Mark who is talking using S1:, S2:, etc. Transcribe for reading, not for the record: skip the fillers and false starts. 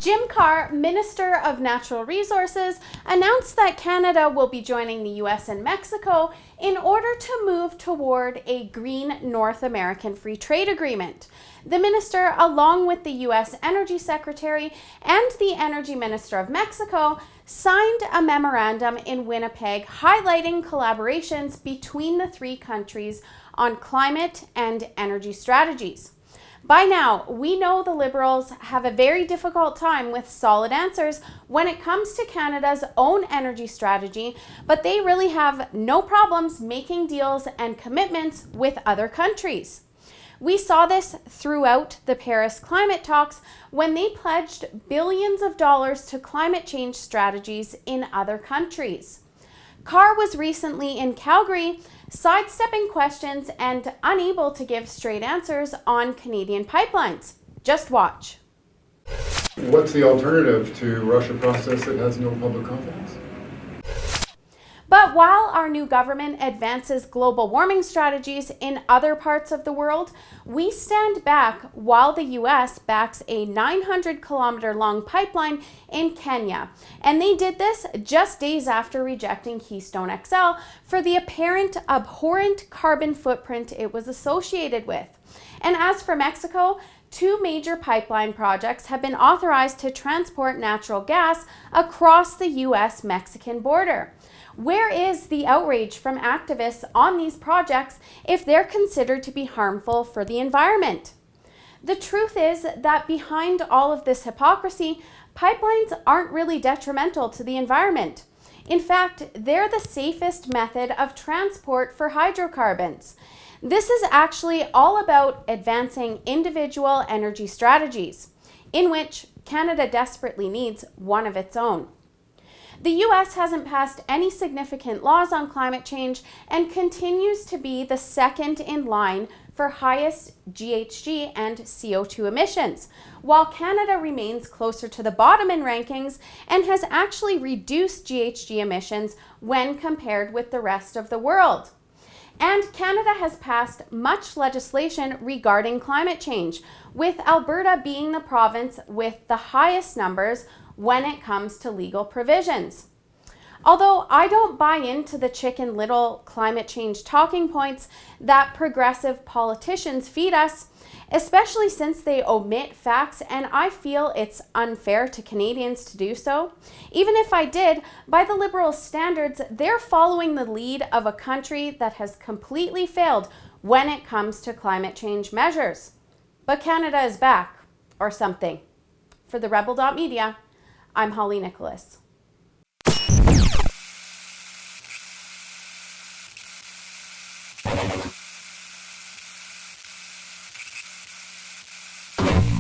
S1: Jim Carr, Minister of Natural Resources, announced that Canada will be joining the US and Mexico in order to move toward a green North American Free Trade Agreement. The minister, along with the US Energy Secretary and the Energy Minister of Mexico, signed a memorandum in Winnipeg highlighting collaborations between the three countries on climate and energy strategies. By now, we know the Liberals have a very difficult time with solid answers when it comes to Canada's own energy strategy, but they really have no problems making deals and commitments with other countries. We saw this throughout the Paris climate talks when they pledged billions of dollars to climate change strategies in other countries. Carr was recently in Calgary, sidestepping questions and unable to give straight answers on Canadian pipelines. Just watch.
S2: What's the alternative to Russia process that has no public confidence?
S1: But while our new government advances global warming strategies in other parts of the world, we stand back while the US backs a 900-kilometer-long pipeline in Kenya. And they did this just days after rejecting Keystone XL for the apparent abhorrent carbon footprint it was associated with. And as for Mexico, two major pipeline projects have been authorized to transport natural gas across the US-Mexican border. Where is the outrage from activists on these projects if they're considered to be harmful for the environment? The truth is that behind all of this hypocrisy, pipelines aren't really detrimental to the environment. In fact, they're the safest method of transport for hydrocarbons. This is actually all about advancing individual energy strategies, in which Canada desperately needs one of its own. The US hasn't passed any significant laws on climate change and continues to be the second in line for highest GHG and CO2 emissions, while Canada remains closer to the bottom in rankings and has actually reduced GHG emissions when compared with the rest of the world. And Canada has passed much legislation regarding climate change, with Alberta being the province with the highest numbers when it comes to legal provisions. Although I don't buy into the Chicken Little climate change talking points that progressive politicians feed us, especially since they omit facts, and I feel it's unfair to Canadians to do so. Even if I did, by the Liberals' standards, they're following the lead of a country that has completely failed when it comes to climate change measures. But Canada is back, or something. For the Rebel.media, I'm Holly Nicholas.